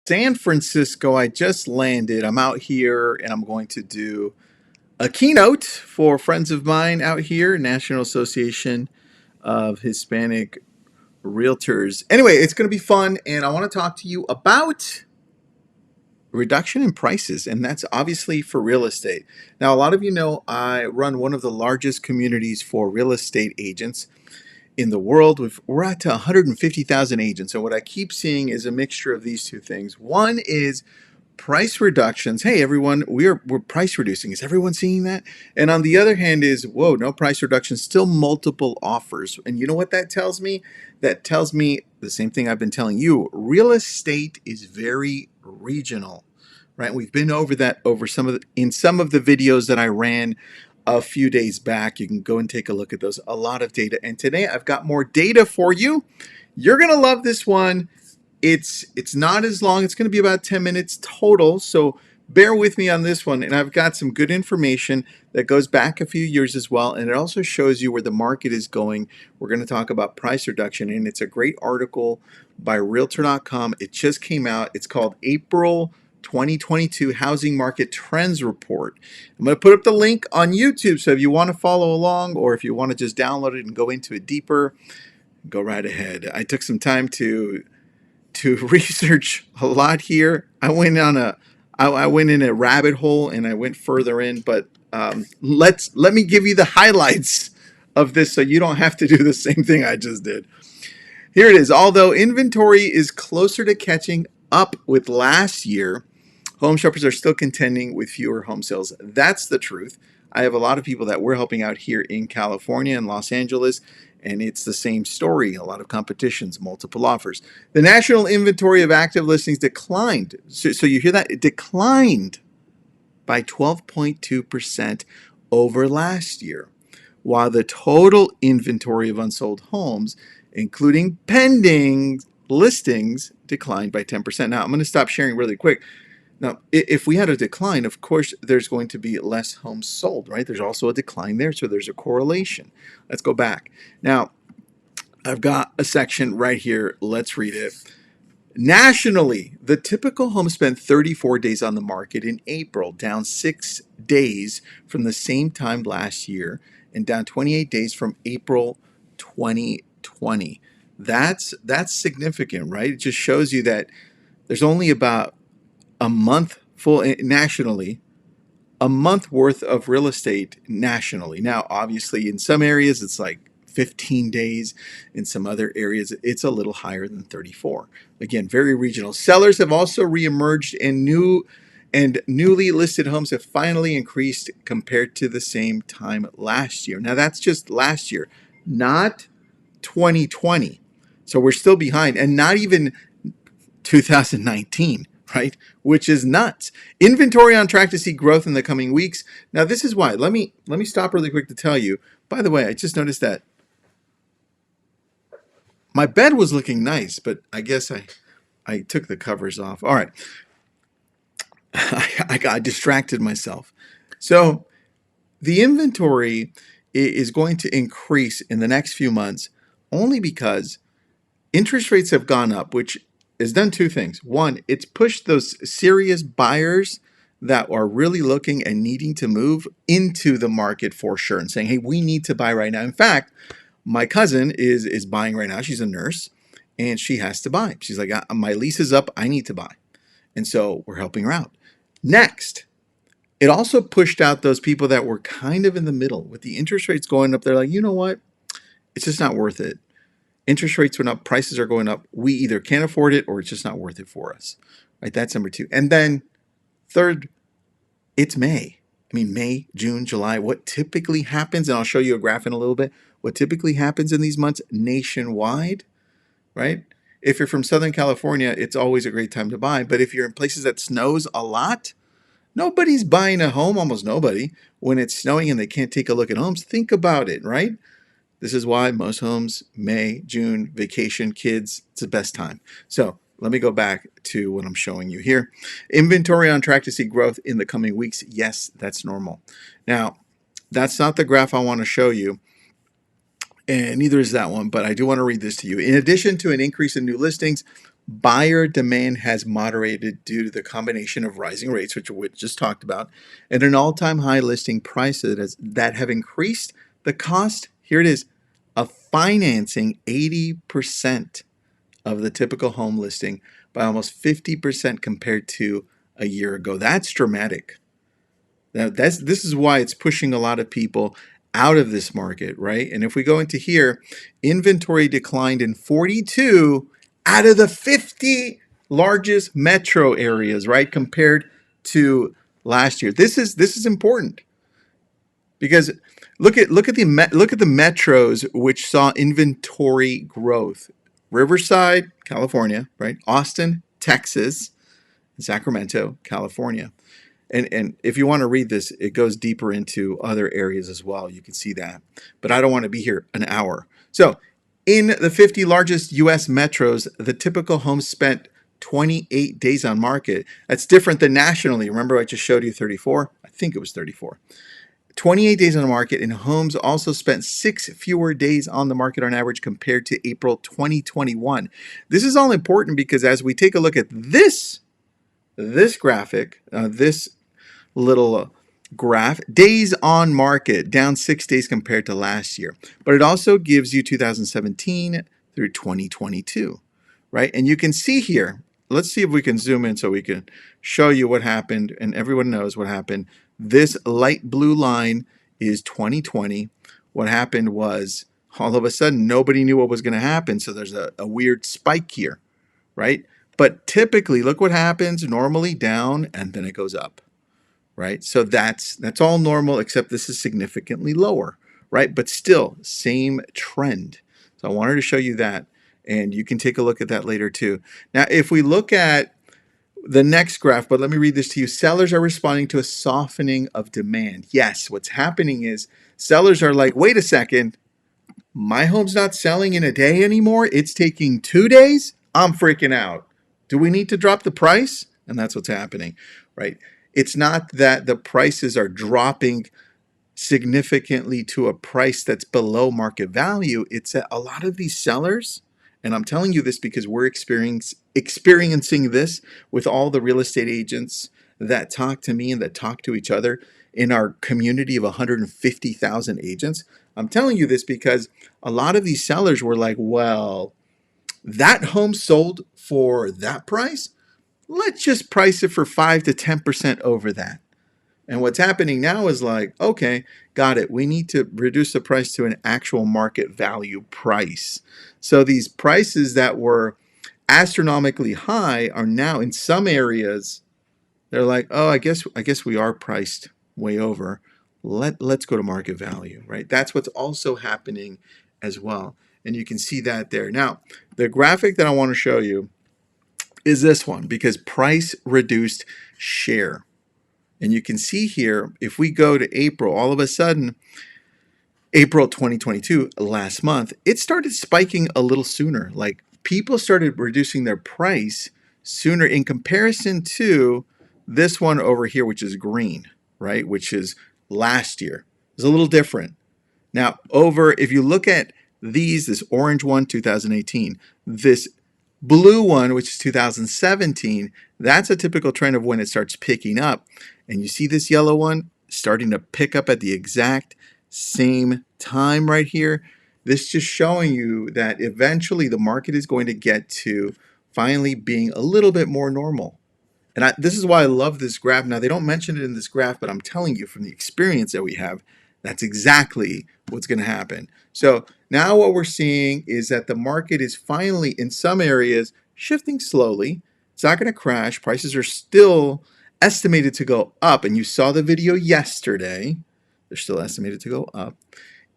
San Francisco. I just landed. I'm out here and I'm going to do a keynote for friends of mine out here, National Association of Hispanic Realtors. Anyway, it's going to be fun, and I want to talk to you about reduction in prices, and that's obviously for real estate. Now, a lot of you know I run one of the largest communities for real estate agents in the world. We're at 150,000 agents, and what I keep seeing is a mixture of these two things. One is price reductions. Hey, everyone, we're price reducing. Is everyone seeing that? And on the other hand is, whoa, no price reductions, still multiple offers. And you know what that tells me? That tells me the same thing I've been telling you. Real estate is very regional, right? We've been over that in some of the videos that I ran a few days back. You can go and take a look at those. A lot of data. And today I've got more data for you. You're going to love this one. It's not as long. It's going to be about 10 minutes total. So bear with me on this one. And I've got some good information that goes back a few years as well. And it also shows you where the market is going. We're going to talk about price reduction. And it's a great article by Realtor.com. It just came out. It's called April 2022 Housing Market Trends Report. I'm going to put up the link on YouTube. So if you want to follow along, or if you want to just download it and go into it deeper, go right ahead. I took some time to research a lot here. I went in a rabbit hole and I went further in, but let me give you the highlights of this so you don't have to do the same thing I just did. Here it is. Although inventory is closer to catching up with last year, home shoppers are still contending with fewer home sales. That's the truth. I have a lot of people that we're helping out here in California and Los Angeles, and it's the same story. A lot of competitions, multiple offers. The national inventory of active listings declined. So you hear that? It declined by 12.2% over last year, while the total inventory of unsold homes, including pending listings, declined by 10%. Now, I'm going to stop sharing really quick. Now, if we had a decline, of course, there's going to be less homes sold, right? There's also a decline there, so there's a correlation. Let's go back. Now, I've got a section right here. Let's read it. Nationally, the typical home spent 34 days on the market in April, down 6 days from the same time last year, and down 28 days from April 2020. That's significant, right? It just shows you that there's only about a month nationally, a month worth of real estate nationally. Now, obviously, in some areas, it's like 15 days. In some other areas, it's a little higher than 34. Again, very regional. Sellers have also reemerged, and newly listed homes have finally increased compared to the same time last year. Now, that's just last year, not 2020. So we're still behind, and not even 2019. Right? Which is nuts. Inventory on track to see growth in the coming weeks. Now, this is why. Let me stop really quick to tell you. By the way, I just noticed that my bed was looking nice, but I guess I took the covers off. All right. I got distracted myself. So the inventory is going to increase in the next few months only because interest rates have gone up, which has done two things. One, it's pushed those serious buyers that are really looking and needing to move into the market for sure and saying, hey, we need to buy right now. In fact, my cousin is buying right now. She's a nurse and she has to buy. She's like, my lease is up. I need to buy. And so we're helping her out. Next, it also pushed out those people that were kind of in the middle with the interest rates going up. They're like, you know what? It's just not worth it. Interest rates went up, prices are going up. We either can't afford it or it's just not worth it for us. Right? That's number two. And then third, it's May. I mean, May, June, July, what typically happens, and I'll show you a graph in a little bit, what typically happens in these months nationwide, right? If you're from Southern California, it's always a great time to buy. But if you're in places that snows a lot, nobody's buying a home, almost nobody, when it's snowing and they can't take a look at homes. Think about it, right? This is why most homes, May, June, vacation, kids, it's the best time. So let me go back to what I'm showing you here. Inventory on track to see growth in the coming weeks. Yes, that's normal. Now, that's not the graph I want to show you, and neither is that one, but I do want to read this to you. In addition to an increase in new listings, buyer demand has moderated due to the combination of rising rates, which we just talked about, and an all-time high listing prices that have increased the cost, here it is, of financing 80% of the typical home listing by almost 50% compared to a year ago. That's dramatic. Now, this is why it's pushing a lot of people out of this market, right? And if we go into here, inventory declined in 42 out of the 50 largest metro areas, right, compared to last year. This is important because look at the metros which saw inventory growth. Riverside, California, right? Austin, Texas, Sacramento, California. And if you want to read this, it goes deeper into other areas as well. You can see that. But I don't want to be here an hour. So in the 50 largest U.S. metros, the typical home spent 28 days on market. That's different than nationally. Remember I just showed you 34? I think it was 34. 28 days on the market, and homes also spent 6 fewer days on the market on average compared to April 2021. This is all important because as we take a look at this graphic, this little graph, days on market down 6 days compared to last year. But it also gives you 2017 through 2022, right? And you can see here, let's see if we can zoom in so we can show you what happened and everyone knows what happened. This light blue line is 2020. What happened was all of a sudden nobody knew what was going to happen. So there's a weird spike here, right? But typically, look what happens, normally down and then it goes up. Right? So that's all normal, except this is significantly lower, right? But still, same trend. So I wanted to show you that, and you can take a look at that later too. Now, if we look at the next graph, but let me read this to you. Sellers are responding to a softening of demand. Yes, what's happening is sellers are like, wait a second, my home's not selling in a day anymore. It's taking 2 days. I'm freaking out. Do we need to drop the price? And that's what's happening, right? It's not that the prices are dropping significantly to a price that's below market value. It's that a lot of these sellers, and I'm telling you this because we're experiencing this with all the real estate agents that talk to me and that talk to each other in our community of 150,000 agents. I'm telling you this because a lot of these sellers were like, well, that home sold for that price. Let's just price it for 5 to 10% over that. And what's happening now is like, okay, got it. We need to reduce the price to an actual market value price. So these prices that were astronomically high are now in some areas, they're like, oh, I guess we are priced way over. Let's go to market value, right? That's what's also happening as well. And you can see that there. Now, the graphic that I want to show you is this one because price reduced share. And you can see here, if we go to April, all of a sudden, April 2022, last month, it started spiking a little sooner. Like people started reducing their price sooner in comparison to this one over here, which is green, right? Which is last year. It's a little different. Now, if you look at these, this orange one, 2018, this blue one, which is 2017, that's a typical trend of when it starts picking up. And you see this yellow one starting to pick up at the exact same time right here. This just showing you that eventually the market is going to get to finally being a little bit more normal. And this is why I love this graph. Now, they don't mention it in this graph, but I'm telling you from the experience that we have, that's exactly what's going to happen. So now what we're seeing is that the market is finally, in some areas, shifting slowly. It's not going to crash. Prices are still estimated to go up. And you saw the video yesterday. They're still estimated to go up.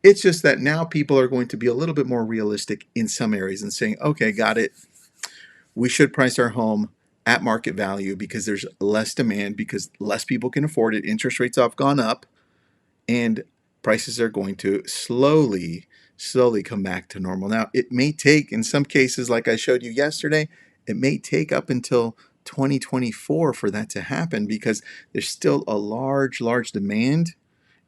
It's just that now people are going to be a little bit more realistic in some areas and saying, okay, got it. We should price our home at market value because there's less demand, because less people can afford it. Interest rates have gone up, and prices are going to slowly come back to normal. Now, it may take, in some cases, like I showed you yesterday, it may take up until 2024 for that to happen because there's still a large demand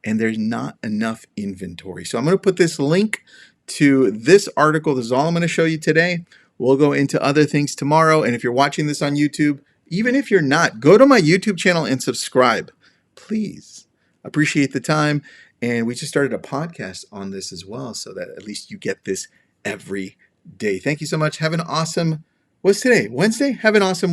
and there's not enough inventory. So I'm going to put this link to this article. This is all I'm going to show you today. We'll go into other things tomorrow. And if you're watching this on YouTube, even if you're not, go to my YouTube channel and subscribe. Please. Appreciate the time. And we just started a podcast on this as well, so that at least you get this every day. Thank you so much. Have an awesome, what's today? Wednesday? Have an awesome Wednesday.